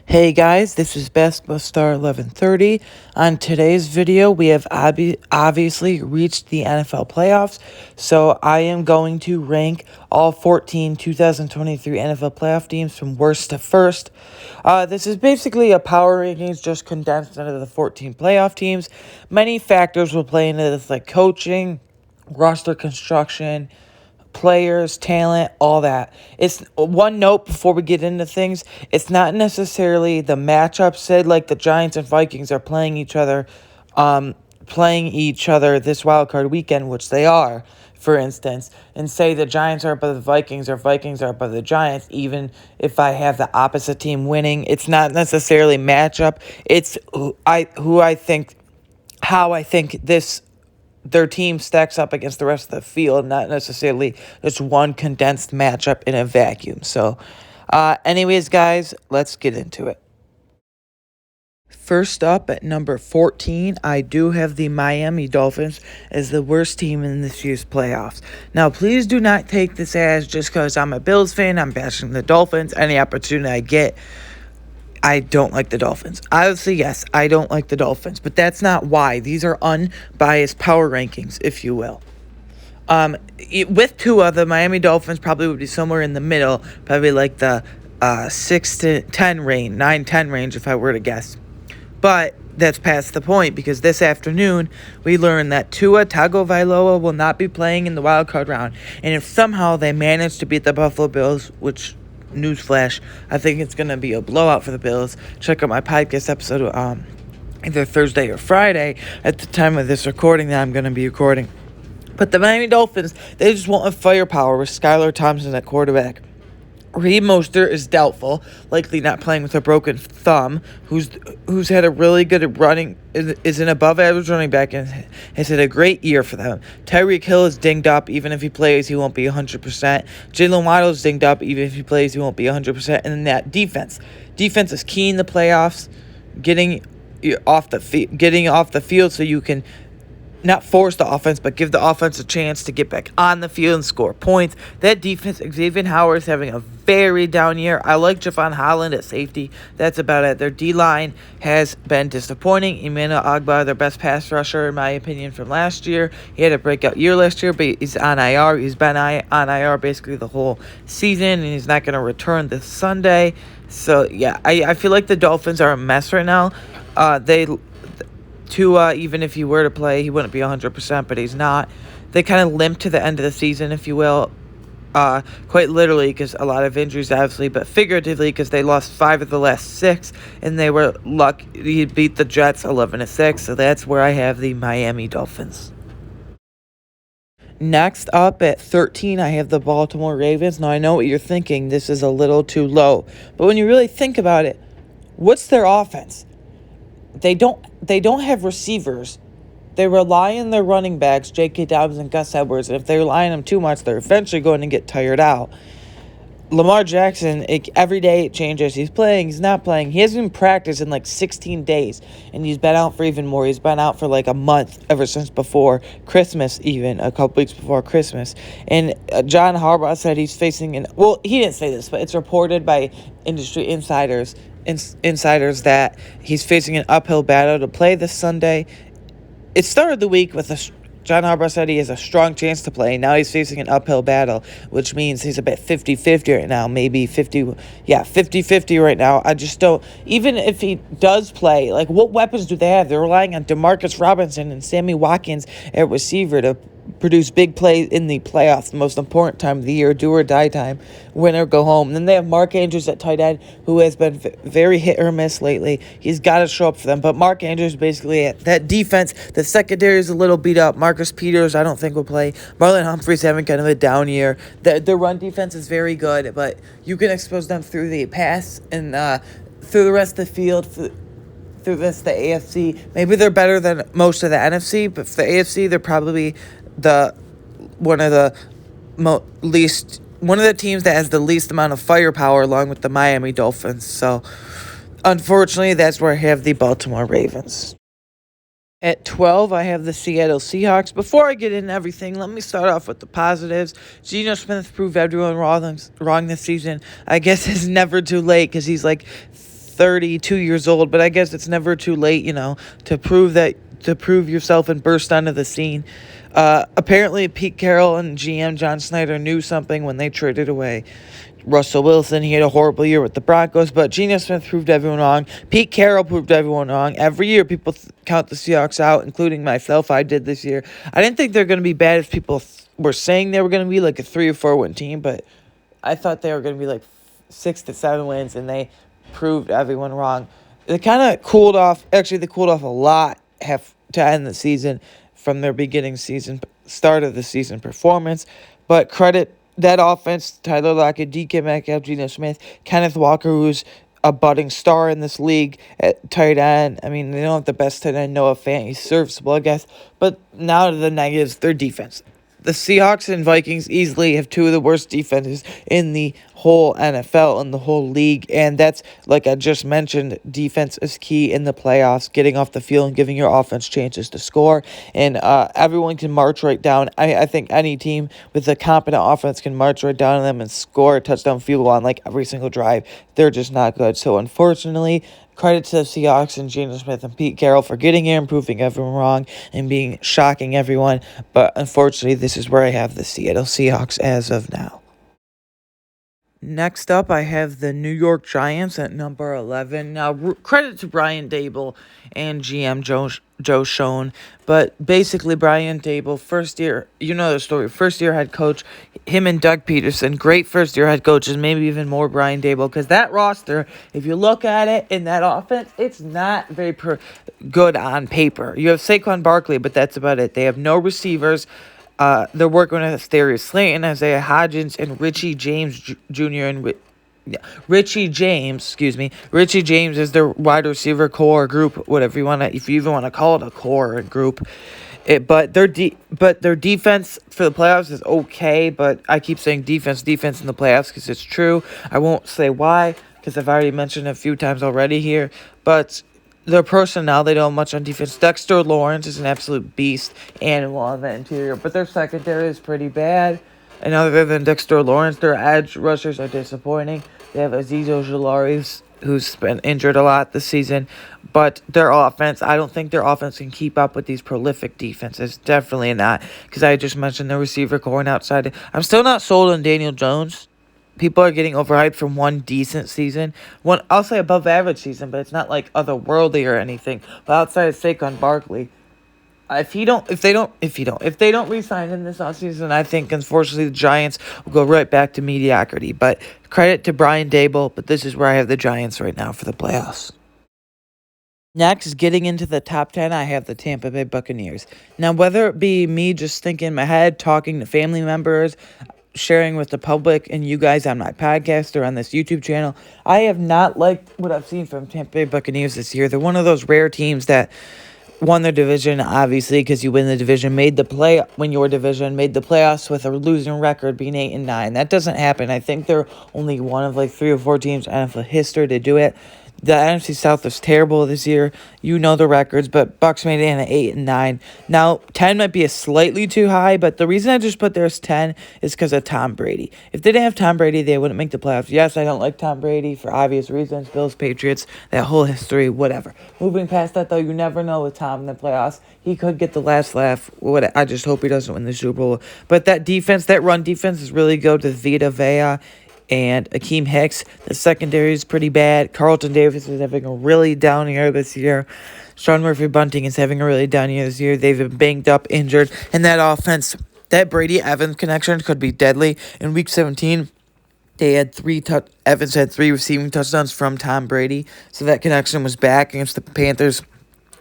Hey guys, this is Star 1130. On today's video, we have obviously reached the NFL playoffs, so I am going to rank all 14 2023 NFL playoff teams from worst to first. This is basically a power rankings just condensed into the 14 playoff teams. Many factors will play into this, like coaching, roster construction, players, talent, all that. It's one note before we get into things. It's not necessarily the matchup. Said like the Giants and Vikings are playing each other this wild card weekend, which they are, for instance, and say the Giants are above the Vikings or Vikings are above the Giants, even if I have the opposite team winning. It's not necessarily matchup. It's how I think their team stacks up against the rest of the field, not necessarily just one condensed matchup in a vacuum. So, anyways, guys, let's get into it. First up at number 14, I do have the Miami Dolphins as the worst team in this year's playoffs. Now, please do not take this as just because I'm a Bills fan, I'm bashing the Dolphins. Any opportunity I get, I don't like the Dolphins. Obviously, yes, I don't like the Dolphins, but that's not why. These are unbiased power rankings, if you will. With Tua, the Miami Dolphins probably would be somewhere in the middle, probably like the 6 to 10 range, 9-10 range if I were to guess. But that's past the point because this afternoon we learned that Tua Tagovailoa will not be playing in the wild card round. And if somehow they manage to beat the Buffalo Bills, which, newsflash, I think it's going to be a blowout for the Bills. Check out my podcast episode either Thursday or Friday at the time of this recording that I'm going to be recording. But the Miami Dolphins, they just won't have firepower with Skylar Thompson at quarterback. Raheem Mostert is doubtful, likely not playing with a broken thumb, who's had a really good running, is an above-average running back and has had a great year for them. Tyreek Hill is dinged up. Even if he plays, he won't be 100%. Jalen Waddle is dinged up. Even if he plays, he won't be 100%. And then that defense is key in the playoffs, getting off the field so you can not force the offense, but give the offense a chance to get back on the field and score points. That defense, Xavier Howard is having a very down year. I like Javon Holland at safety. That's about it. Their D-line has been disappointing. Emmanuel Ogbah, their best pass rusher, in my opinion, from last year. He had a breakout year last year, but he's on IR. He's been on IR basically the whole season, and he's not going to return this Sunday. So, yeah, I feel like the Dolphins are a mess right now. Tua, even if he were to play, he wouldn't be 100%, but he's not. They kind of limp to the end of the season, if you will, quite literally because a lot of injuries, obviously, but figuratively because they lost 5 of the last 6, and they were lucky to beat the Jets 11-6, so that's where I have the Miami Dolphins. Next up at 13, I have the Baltimore Ravens. Now, I know what you're thinking. This is a little too low, but when you really think about it, what's their offense? They don't have receivers. They rely on their running backs, J.K. Dobbins and Gus Edwards. And if they rely on them too much, they're eventually going to get tired out. Lamar Jackson, every day it changes. He's playing, he's not playing. He hasn't practiced in like 16 days. And he's been out for even more. He's been out for like a month ever since before Christmas, even a couple weeks before Christmas. And John Harbaugh said he's facing he didn't say this, but it's reported by industry insiders that he's facing an uphill battle to play this Sunday. It started the week with John Harbaugh said he has a strong chance to play. Now he's facing an uphill battle, which means he's about 50-50 right now, maybe 50-50 right now. I just don't, even if he does play, like what weapons do they have? They're relying on Demarcus Robinson and Sammy Watkins at receiver to produce big plays in the playoffs, the most important time of the year, do or die time, win or go home. And then they have Mark Andrews at tight end, who has been very hit or miss lately. He's got to show up for them. But Mark Andrews basically at that defense, the secondary is a little beat up. Marcus Peters, I don't think will play. Marlon Humphrey's having kind of a down year. The run defense is very good, but you can expose them through the pass and through the rest of the field, through this, the AFC. Maybe they're better than most of the NFC, but for the AFC, they're probably one of the teams that has the least amount of firepower, along with the Miami Dolphins. So, unfortunately, that's where I have the Baltimore Ravens. At 12, I have the Seattle Seahawks. Before I get into everything, let me start off with the positives. Geno Smith proved everyone wrong this season. I guess it's never too late because he's like 32 years old, but I guess it's never too late, to prove yourself and burst onto the scene. Apparently, Pete Carroll and GM John Snyder knew something when they traded away Russell Wilson. He had a horrible year with the Broncos, but Geno Smith proved everyone wrong. Pete Carroll proved everyone wrong. Every year, people count the Seahawks out, including myself. I did this year. I didn't think they're going to be bad as people were saying they were going to be, like a 3 or 4 win team, but I thought they were going to be like 6 to 7 wins, and they proved everyone wrong. They kind of cooled off. Actually, they cooled off a lot to end the season from their start of the season performance. But credit that offense: Tyler Lockett, DK Metcalf, Geno Smith, Kenneth Walker, who's a budding star in this league at tight end. I mean, they don't have the best tight end, Noah Fant. He's serviceable, I guess. But now to the negatives, their defense. The Seahawks and Vikings easily have 2 of the worst defenses in the whole NFL and the whole league. And that's, like I just mentioned, defense is key in the playoffs, getting off the field and giving your offense chances to score. And everyone can march right down. I think any team with a competent offense can march right down on them and score a touchdown field goal on like every single drive. They're just not good. So unfortunately, credit to the Seahawks and Geno Smith and Pete Carroll for getting here and proving everyone wrong and shocking everyone. But unfortunately, this is where I have the Seattle Seahawks as of now. Next up, I have the New York Giants at number 11. Now, credit to Brian Daboll and GM Joe Schoen, but basically Brian Daboll, first year, you know the story, first year head coach, him and Doug Peterson, great first year head coaches, maybe even more Brian Daboll, because that roster, if you look at it in that offense, it's not very good on paper. You have Saquon Barkley, but that's about it. They have no receivers. They're working with Darius Slayton, Isaiah Hodgins, and Richie James Jr. and Richie James is their wide receiver core group, whatever you want to, if you even want to call it a core group. But their defense for the playoffs is okay. But I keep saying defense in the playoffs because it's true. I won't say why because I've already mentioned it a few times already here. But their personnel, they don't have much on defense. Dexter Lawrence is an absolute beast animal on the interior, but their secondary is pretty bad. And other than Dexter Lawrence, their edge rushers are disappointing. They have Azeez Ojulari, who's been injured a lot this season. But their offense, I don't think their offense can keep up with these prolific defenses. Definitely not, because I just mentioned the receiver core and outside. I'm still not sold on Daniel Jones. People are getting overhyped from one decent season. I'll say above average season, but it's not like otherworldly or anything. But outside of Saquon Barkley, if they don't re-sign him this offseason, I think unfortunately the Giants will go right back to mediocrity. But credit to Brian Daboll, but this is where I have the Giants right now for the playoffs. Next, getting into the top 10, I have the Tampa Bay Buccaneers. Now, whether it be me just thinking in my head, talking to family members, sharing with the public and you guys on my podcast or on this YouTube channel, I have not liked what I've seen from Tampa Bay Buccaneers this year. They're one of those rare teams that won their division, obviously, because you win the division, win your division, made the playoffs with a losing record, being 8-9. That doesn't happen. I think they're only one of like 3 or 4 teams in NFL history to do it. The NFC South was terrible this year. You know the records, but Bucs made it in at 8-9. Now, 10 might be a slightly too high, but the reason I just put there as 10 is because of Tom Brady. If they didn't have Tom Brady, they wouldn't make the playoffs. Yes, I don't like Tom Brady for obvious reasons. Bills, Patriots, that whole history, whatever. Moving past that, though, you never know with Tom in the playoffs. He could get the last laugh. I just hope he doesn't win the Super Bowl. But that run defense is really good to Vita Vea and Akeem Hicks. The secondary is pretty bad. Carlton Davis is having a really down year this year. Sean Murphy-Bunting is having a really down year this year. They've been banged up, injured. And that offense, that Brady-Evans connection could be deadly. In Week 17, Evans had 3 receiving touchdowns from Tom Brady. So that connection was back against the Panthers.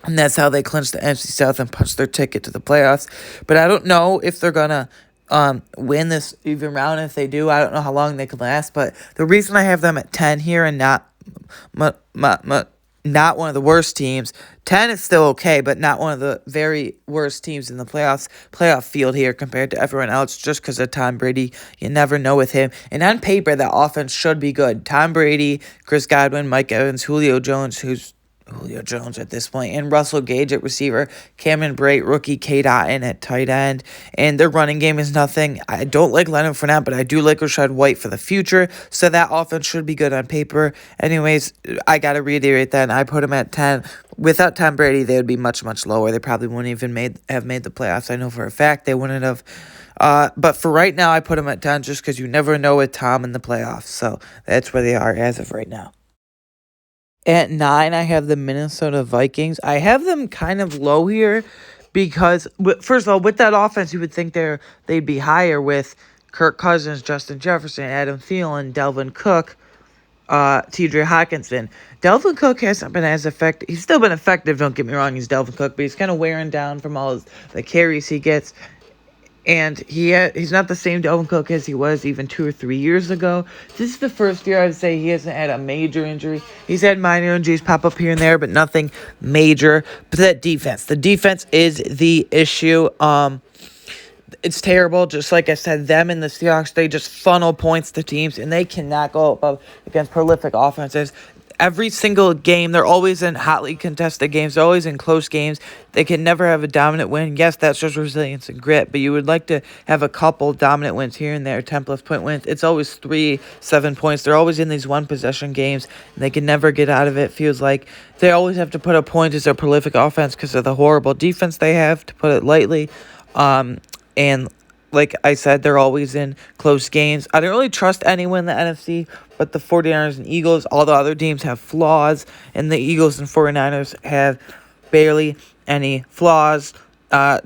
And that's how they clinched the NFC South and punched their ticket to the playoffs. But I don't know if they're going to win this even round. If they do, I don't know how long they can last, but the reason I have them at 10 here and not one of the worst teams, 10 is still okay, but not one of the very worst teams in the playoff field here compared to everyone else, just because of Tom Brady. You never know with him. And on paper, that offense should be good. Tom Brady, Chris Godwin, Mike Evans, Julio Jones, who's Julio Jones at this point, and Russell Gage at receiver, Cameron Brate, rookie Cade Otton at tight end, and their running game is nothing. I don't like Leonard Fournette, but I do like Rachaad White for the future, so that offense should be good on paper. Anyways, I got to reiterate that, and I put them at 10. Without Tom Brady, they would be much, much lower. They probably wouldn't even have made the playoffs. I know for a fact they wouldn't have. But for right now, I put them at 10 just because you never know with Tom in the playoffs, so that's where they are as of right now. At 9, I have the Minnesota Vikings. I have them kind of low here because, first of all, with that offense, you would think they'd be higher with Kirk Cousins, Justin Jefferson, Adam Thielen, Delvin Cook, T.J. Hawkinson. Delvin Cook hasn't been as effective. He's still been effective, don't get me wrong, he's Delvin Cook, but he's kind of wearing down from all the carries he gets. And he's not the same Delvin Cook as he was even 2 or 3 years ago. This is the first year I'd say he hasn't had a major injury. He's had minor injuries pop up here and there, but nothing major. But that the defense is the issue. It's terrible. Just like I said, them and the Seahawks, they just funnel points to teams, and they cannot go up against prolific offenses. Every single game, they're always in hotly contested games. They're always in close games. They can never have a dominant win. Yes, that's just resilience and grit, but you would like to have a couple dominant wins here and there, 10-plus point wins. It's always 3, 7 points. They're always in these one-possession games, and they can never get out of it. Feels like they always have to put a point as their prolific offense because of the horrible defense they have, to put it lightly. And like I said, they're always in close games. I don't really trust anyone in the NFC but the 49ers and Eagles. All the other teams have flaws, and the Eagles and 49ers have barely any flaws.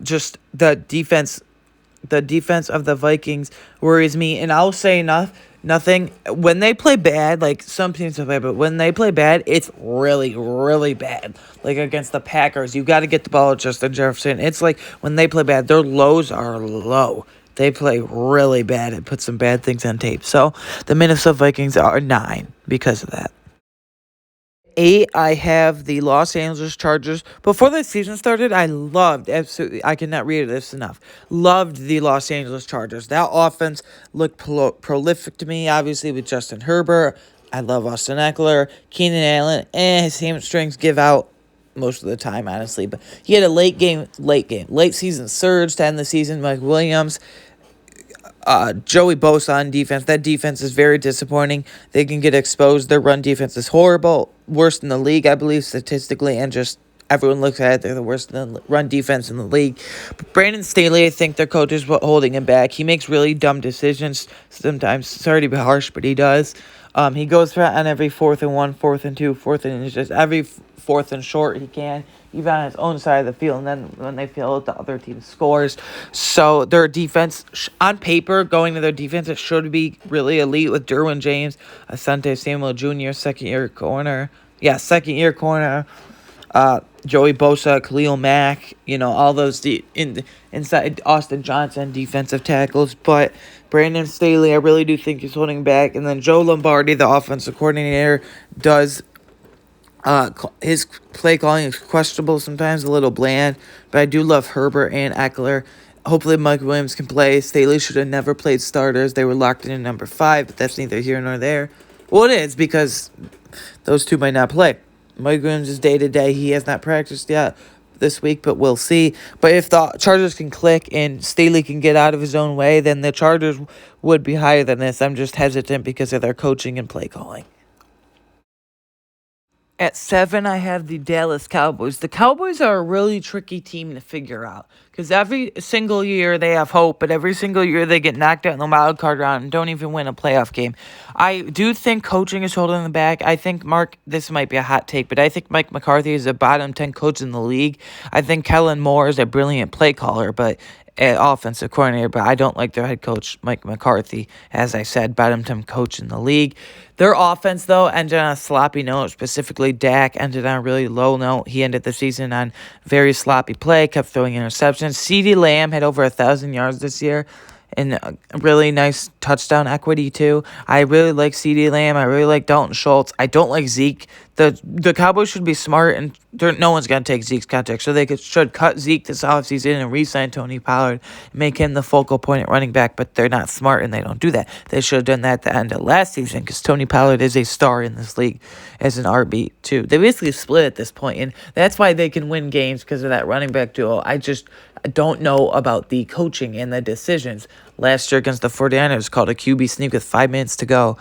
Just the defense of the Vikings worries me, and I'll say nothing. When they play bad, like some teams play, but when they play bad, it's really, really bad. Like against the Packers, you got to get the ball to Justin Jefferson. It's like when they play bad, their lows are low. They play really bad and put some bad things on tape. So the Minnesota Vikings are 9 because of that. 8, I have the Los Angeles Chargers. Before the season started, I cannot read this enough, loved the Los Angeles Chargers. That offense looked prolific to me, obviously, with Justin Herbert. I love Austin Eckler. Keenan Allen, his hamstrings give out most of the time, honestly. But he had a late season surge to end the season. Mike Williams, Joey Bosa on defense. That defense is very disappointing. They can get exposed. Their run defense is horrible. Worst in the league, I believe, statistically, and just everyone looks at it. They're the worst in the run defense in the league. But Brandon Staley, I think their coach is holding him back. He makes really dumb decisions sometimes. Sorry to be harsh, but he does. He goes for it on every 4th and 1, 4th and 2, 4th and just every 4th and short he can, even on his own side of the field, and then when they feel it, the other team scores. So their defense, on paper, going to their defense, it should be really elite with Derwin James, Asante Samuel Jr., second-year corner. Joey Bosa, Khalil Mack, all those inside Austin Johnson defensive tackles. But Brandon Staley, I really do think he's holding back. And then Joe Lombardi, the offensive coordinator, does his play calling is questionable sometimes, a little bland. But I do love Herbert and Eckler. Hopefully Mike Williams can play. Staley should have never played starters. They were locked in at number 5, but that's neither here nor there. Well, it is because those two might not play. Mike Williams is day-to-day. He has not practiced yet this week, but we'll see. But if the Chargers can click and Staley can get out of his own way, then the Chargers would be higher than this. I'm just hesitant because of their coaching and play calling. At 7, I have the Dallas Cowboys. The Cowboys are a really tricky team to figure out because every single year they have hope, but every single year they get knocked out in the wild card round and don't even win a playoff game. I do think coaching is holding them back. I think this might be a hot take, but I think Mike McCarthy is a bottom 10 coach in the league. I think Kellen Moore is a brilliant play caller, but offensive coordinator, but I don't like their head coach, Mike McCarthy. As I said, bottom 10 coach in the league. Their offense, though, ended on a sloppy note. Specifically, Dak ended on a really low note. He ended the season on very sloppy play, kept throwing interceptions. CeeDee Lamb had over 1,000 yards this year. and really nice touchdown equity too. I really like CeeDee Lamb. I really like Dalton Schultz. I don't like Zeke. The Cowboys should be smart, and no one's going to take Zeke's contract, so should cut Zeke this offseason and re-sign Tony Pollard and make him the focal point at running back, but they're not smart, and they don't do that. They should have done that at the end of last season, because Tony Pollard is a star in this league as an RB too. They basically split at this point, and that's why they can win games, because of that running back duo. I don't know about the coaching and the decisions. Last year against the 49ers, called a QB sneak with 5 minutes to go.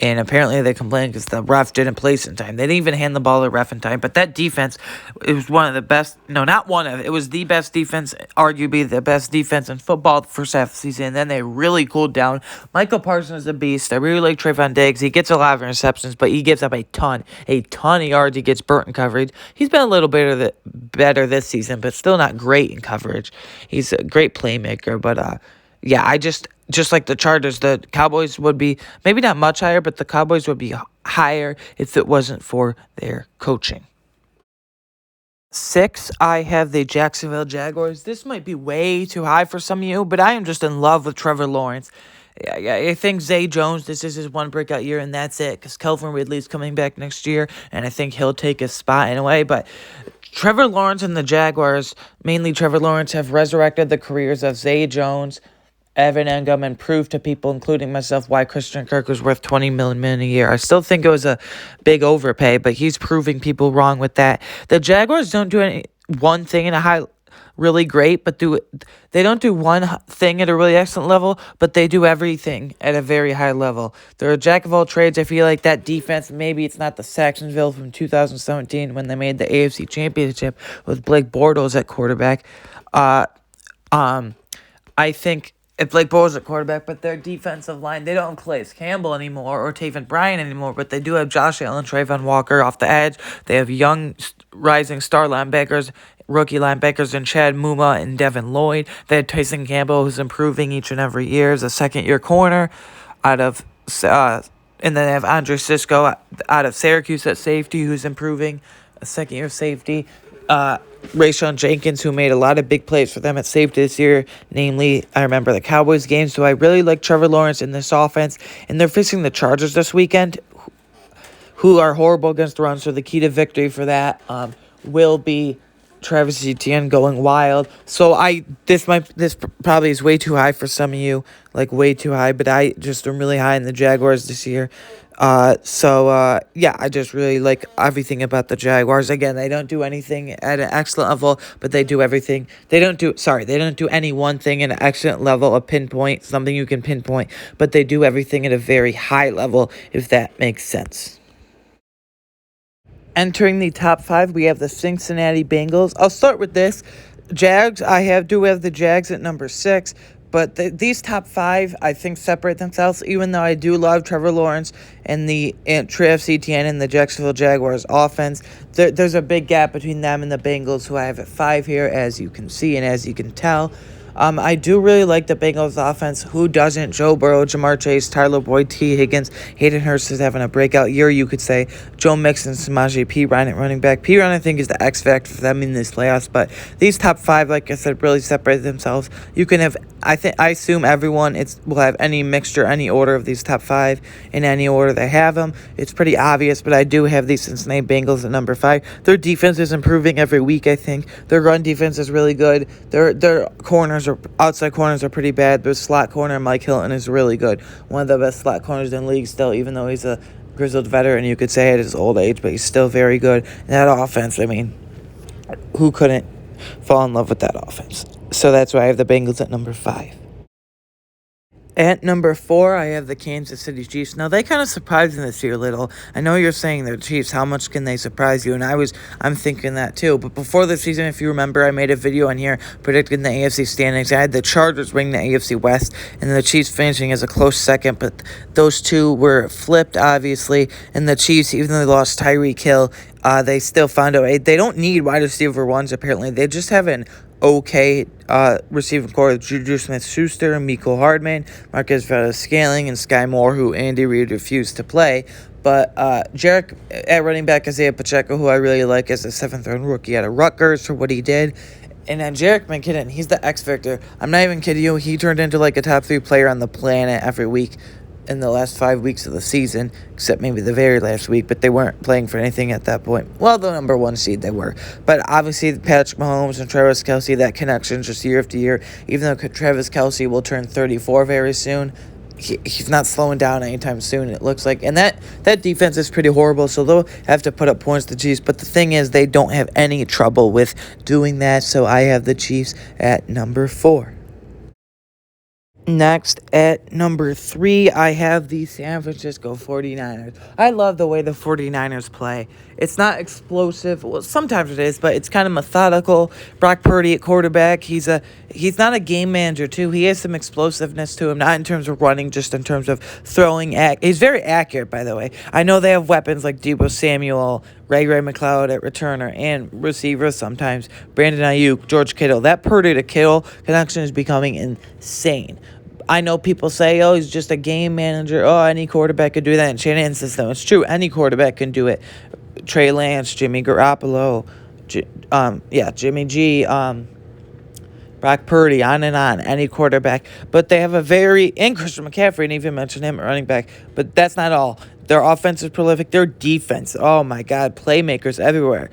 And apparently they complained because the ref didn't place in time. They didn't even hand the ball to the ref in time. But that defense, it was one of the best. No, not one of. It was the best defense, arguably the best defense in football the first half of the season. And then they really cooled down. Michael Parsons is a beast. I really like Trayvon Diggs. He gets a lot of interceptions, but he gives up a ton of yards. He gets burnt in coverage. He's been a little better this season, but still not great in coverage. He's a great playmaker, but yeah, I just like the Chargers, the Cowboys would be maybe not much higher, but the Cowboys would be higher if it wasn't for their coaching. 6, I have the Jacksonville Jaguars. This might be way too high for some of you, but I am just in love with Trevor Lawrence. Yeah, I think Zay Jones, this is his one breakout year, and that's it, because Calvin Ridley's coming back next year, and I think he'll take his spot in a way, but Trevor Lawrence and the Jaguars, mainly Trevor Lawrence, have resurrected the careers of Zay Jones, Evan Engram, and proved to people, including myself, why Christian Kirk was worth $20 million a year. I still think it was a big overpay, but he's proving people wrong with that. The Jaguars don't do one thing in a high, really great, but they don't do one thing at a really excellent level, but they do everything at a very high level. They're a jack of all trades. I feel like that defense, maybe it's not the Saxonville from 2017 when they made the AFC Championship with Blake Bortles at quarterback. I think if Blake Bortles at quarterback, but their defensive line, they don't have Calais Campbell anymore or Taven Bryan anymore, but they do have Josh Allen, Trayvon Walker off the edge. They have young, rising star linebackers, rookie linebackers in Chad Muma and Devin Lloyd. They had Tyson Campbell, who's improving each and every year as a second-year corner and then they have Andre Cisco out of Syracuse at safety, who's improving, a second-year safety. Rayshawn Jenkins, who made a lot of big plays for them at safety this year. Namely, I remember the Cowboys game, so I really like Trevor Lawrence in this offense. And they're facing the Chargers this weekend, who are horrible against the run, so the key to victory for that will be Travis Etienne going wild. So this probably is way too high for some of you, like way too high, but I just am really high in the Jaguars this year. Yeah, I just really like everything about the Jaguars. Again, they don't do anything at an excellent level, but they do everything. They don't do any one thing at an excellent level, something you can pinpoint, but they do everything at a very high level, if that makes sense. Entering the top 5, we have the Cincinnati Bengals. I'll start with this. Jags, I do have the Jags at number 6. But these top 5, I think, separate themselves, even though I do love Trevor Lawrence and Travis Etienne and the Jacksonville Jaguars offense. There's a big gap between them and the Bengals, who I have at 5 here, as you can see and as you can tell. I do really like the Bengals offense. Who doesn't? Joe Burrow, Jamar Chase, Tyler Boyd, T. Higgins, Hayden Hurst is having a breakout year, you could say. Joe Mixon, Samaje Perine at running back. Perine, I think, is the X factor for them in this playoffs. But these top 5, like I said, really separate themselves. You can have, I assume everyone will have any mixture, any order of these top 5 in any order they have them. It's pretty obvious, but I do have these Cincinnati Bengals at number 5. Their defense is improving every week, I think. Their run defense is really good. Their outside corners are pretty bad. Their slot corner, Mike Hilton, is really good. One of the best slot corners in the league still, even though he's a grizzled veteran, you could say, at his old age, but he's still very good. And that offense, I mean, who couldn't fall in love with that offense? So that's why I have the Bengals at number 5. At number 4, I have the Kansas City Chiefs. Now, they kind of surprised me this year a little. I know you're saying the Chiefs, how much can they surprise you? And I'm thinking that too. But before the season, if you remember, I made a video on here predicting the AFC standings. I had the Chargers winning the AFC West and the Chiefs finishing as a close second. But those two were flipped, obviously. And the Chiefs, even though they lost Tyreek Hill, they still found a way. They don't need wide receiver ones, apparently. They just have an okay receiving core: Juju Smith-Schuster, Mecole Hardman, Marquez Valdes-Scantling, and Sky Moore, who Andy Reid refused to play. But Jarek at running back, Isaiah Pacheco, who I really like as a 7th-round rookie out of Rutgers for what he did. And then Jerick McKinnon, he's the X Factor. I'm not even kidding you. He turned into like a top 3 player on the planet every week in the last 5 weeks of the season, except maybe the very last week, but they weren't playing for anything at that point. Well, the number 1 seed they were. But obviously, Patrick Mahomes and Travis Kelce, that connection just year after year, even though Travis Kelce will turn 34 very soon, he's not slowing down anytime soon, it looks like. And that defense is pretty horrible, so they'll have to put up points to the Chiefs. But the thing is, they don't have any trouble with doing that, so I have the Chiefs at number 4. Next, at number 3, I have the San Francisco 49ers. I love the way the 49ers play. It's not explosive. Well, sometimes it is, but it's kind of methodical. Brock Purdy at quarterback. He's not a game manager, too. He has some explosiveness to him, not in terms of running, just in terms of throwing. He's very accurate, by the way. I know they have weapons like Deebo Samuel, Ray McLeod at returner, and receivers sometimes. Brandon Ayuk, George Kittle. That Purdy to Kittle connection is becoming insane. I know people say, oh, he's just a game manager. Oh, any quarterback could do that in Shanahan's system. It's true. Any quarterback can do it. Trey Lance, Jimmy Garoppolo, Jimmy G, Brock Purdy, on and on. Any quarterback. But they have and Christian McCaffrey, and even mentioned him at running back. But that's not all. Their offense is prolific. Their defense, oh my God, playmakers everywhere.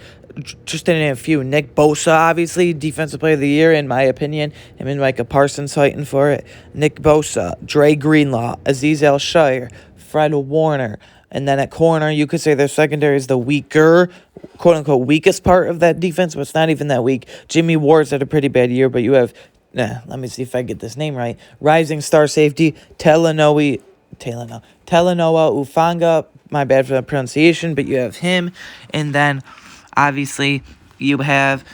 Just to name a few. Nick Bosa, obviously, Defensive Player of the Year, in my opinion. Him and Micah Parsons fighting for it. Nick Bosa, Dre Greenlaw, Azeez Al-Shire, Fred Warner. And then at corner, you could say their secondary is the weaker, quote-unquote, weakest part of that defense, but it's not even that weak. Jimmy Ward's had a pretty bad year, but you have, let me see if I get this name right, rising star safety, Talanoa Ufanga. My bad for the pronunciation, but you have him. And then obviously, you have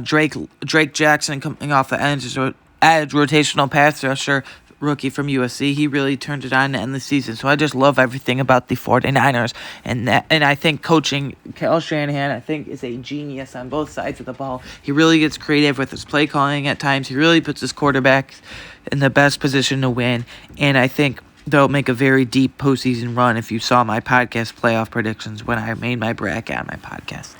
Drake Jackson coming off the edge rotational pass rusher, rookie from USC. He really turned it on to end the season. So I just love everything about the 49ers. And I think coaching Kyle Shanahan, I think, is a genius on both sides of the ball. He really gets creative with his play calling at times. He really puts his quarterback in the best position to win. And I think they'll make a very deep postseason run if you saw my podcast playoff predictions when I made my bracket on my podcast.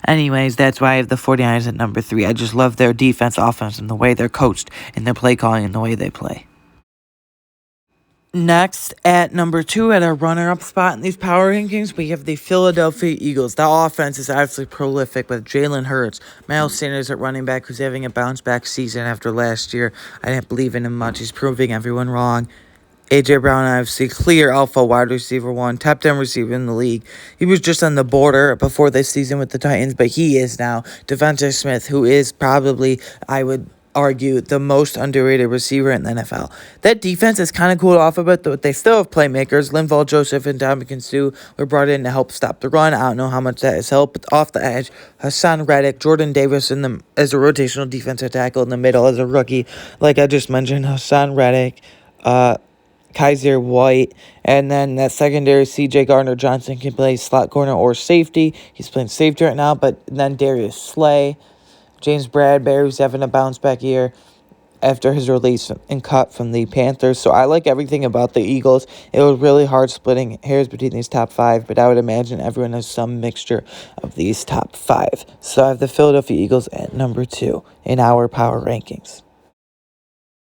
Anyways, that's why I have the 49ers at number 3. I just love their defense, offense, and the way they're coached, and their play calling, and the way they play. Next, at number 2, at our runner-up spot in these power rankings, we have the Philadelphia Eagles. That offense is absolutely prolific with Jalen Hurts, Miles Sanders at running back, who's having a bounce-back season after last year. I didn't believe in him much. He's proving everyone wrong. A.J. Brown, obviously, clear alpha wide receiver 1, top 10 receiver in the league. He was just on the border before this season with the Titans, but he is now. Devontae Smith, who is probably, I would argue, the most underrated receiver in the NFL. That defense is kind of cooled off a bit, but they still have playmakers. Linval Joseph and Dominican Sue were brought in to help stop the run. I don't know how much that has helped, but off the edge, Hassan Reddick, Jordan Davis as a rotational defensive tackle in the middle as a rookie. Like I just mentioned, Hassan Reddick, Kaiser White, and then that secondary, C.J. Gardner-Johnson can play slot corner or safety. He's playing safety right now, but then Darius Slay, James Bradbury, who's having a bounce-back year after his release and cut from the Panthers. So I like everything about the Eagles. It was really hard splitting hairs between these top 5, but I would imagine everyone has some mixture of these top 5. So I have the Philadelphia Eagles at number 2 in our power rankings.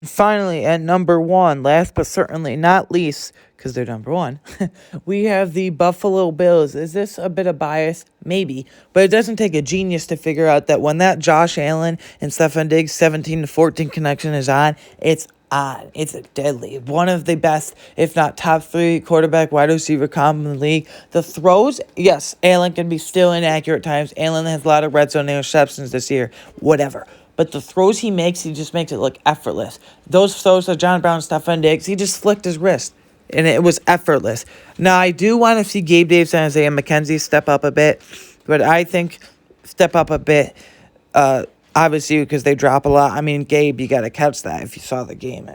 Finally, at number 1, last but certainly not least, because they're number 1, we have the Buffalo Bills. Is this a bit of bias? Maybe. But it doesn't take a genius to figure out that when that Josh Allen and Stephon Diggs 17-14 connection is on, it's on. It's deadly. One of the best, if not top 3 quarterback wide receiver combo in the league. The throws, yes, Allen can be still inaccurate at times. Allen has a lot of red zone interceptions this year. Whatever. But the throws he makes, he just makes it look effortless. Those throws to John Brown, Stephon Diggs, he just flicked his wrist, and it was effortless. Now, I do want to see Gabe Davis and Isaiah McKenzie step up a bit, but I think step up a bit, obviously, because they drop a lot. I mean, Gabe, you got to catch that if you saw the game.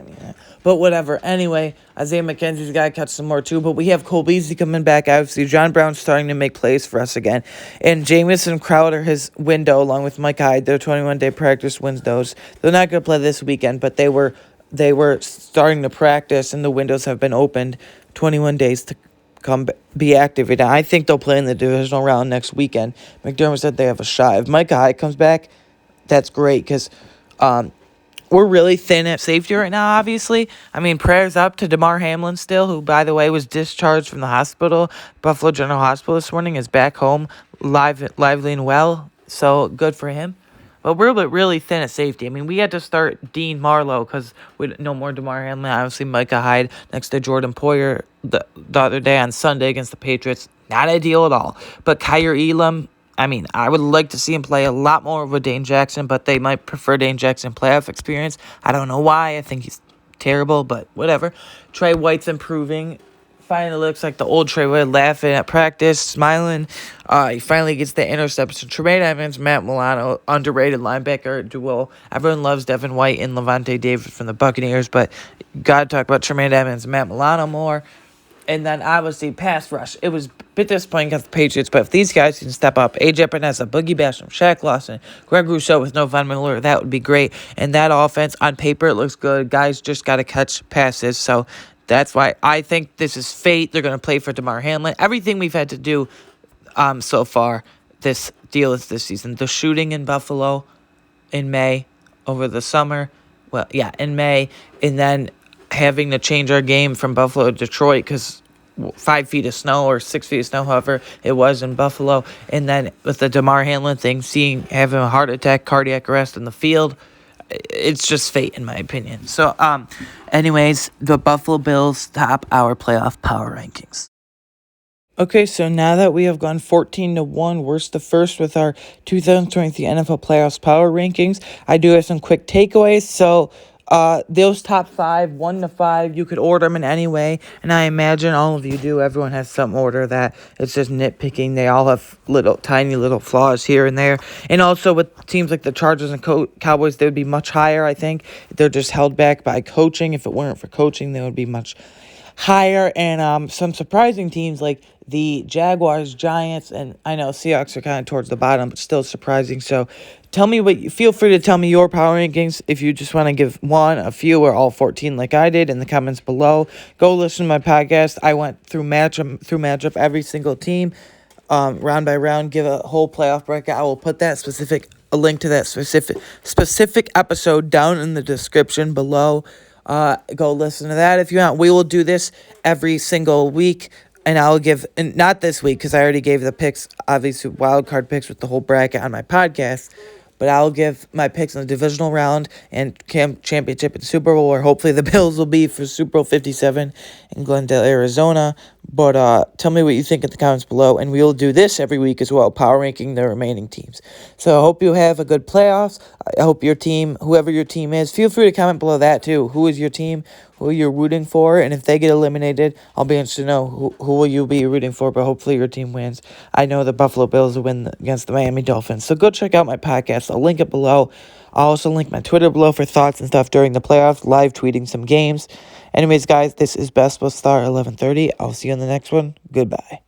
But whatever. Anyway, Isaiah McKenzie's got to catch some more too. But we have Cole Beasley coming back. Obviously, John Brown's starting to make plays for us again. And Jamison Crowder, his window, along with Mike Hyde, their 21-day practice windows. They're not going to play this weekend, but they were starting to practice, and the windows have been opened 21 days to be activated. I think they'll play in the divisional round next weekend. McDermott said they have a shot. If Mike Hyde comes back, that's great because we're really thin at safety right now, obviously. I mean, prayers up to DeMar Hamlin still, who, by the way, was discharged from the hospital. Buffalo General Hospital this morning, is back home, lively and well. So good for him. But we're really thin at safety. I mean, we had to start Dean Marlowe because we no more DeMar Hamlin. Obviously, Micah Hyde next to Jordan Poyer the other day on Sunday against the Patriots. Not ideal at all. But Kyer Elam, I mean, I would like to see him play a lot more with Dane Jackson, but they might prefer Dane Jackson playoff experience. I don't know why. I think he's terrible, but whatever. Trey White's improving. Finally looks like the old Trey White, laughing at practice, smiling. He finally gets the interception. Tremaine Evans, Matt Milano, underrated linebacker duo. Everyone loves Devin White and Levante David from the Buccaneers, but got to talk about Tremaine Evans and Matt Milano more. And then, obviously, pass rush. It was a bit disappointing against the Patriots, but if these guys can step up, A.J. Epinesa, Boogie Basham, Shaq Lawson, Greg Rousseau with no Von Miller, that would be great. And that offense, on paper, it looks good. Guys just got to catch passes, so that's why I think this is fate. They're going to play for DeMar Hamlin. Everything we've had to do so far, this deal is this season. The shooting in Buffalo in May over the summer. Well, yeah, in May. And then having to change our game from Buffalo to Detroit because 5 feet of snow or 6 feet of snow, however it was in Buffalo. And then with the DeMar Hamlin thing, having a heart attack, cardiac arrest in the field, it's just fate in my opinion. So, anyways, the Buffalo Bills top our playoff power rankings. Okay, so now that we have gone 14-1, worst to first with our 2023 NFL Playoffs Power Rankings, I do have some quick takeaways. So, those top 5, 1-5, you could order them in any way, and I imagine all of you do. Everyone has some order that it's just nitpicking. They all have tiny little flaws here and there. And also with teams like the Chargers and Cowboys, they would be much higher, I think. They're just held back by coaching. If it weren't for coaching, they would be much higher. And some surprising teams like the Jaguars, Giants, and I know Seahawks are kind of towards the bottom, but still surprising. So feel free to tell me your power rankings if you just want to give one, a few, or all 14 like I did in the comments below. Go listen to my podcast. I went through matchup every single team, round by round, give a whole playoff breakout. I will put a link to that specific episode down in the description below. Go listen to that if you want. We will do this every single week. And I'll not this week because I already gave the picks, obviously wild card picks with the whole bracket on my podcast. But I'll give my picks in the divisional round and championship and Super Bowl, where hopefully the Bills will be for Super Bowl 57 in Glendale, Arizona. But tell me what you think in the comments below. And we will do this every week as well, power ranking the remaining teams. So I hope you have a good playoffs. I hope your team, whoever your team is, feel free to comment below that too. Who is your team? Who you're rooting for? And if they get eliminated, I'll be interested to know who will you be rooting for, but hopefully your team wins. I know the Buffalo Bills will win against the Miami Dolphins. So go check out my podcast. I'll link it below. I'll also link my Twitter below for thoughts and stuff during the playoffs, live tweeting some games. Anyways, guys, this is Best Star 1130. I'll see you on the next one. Goodbye.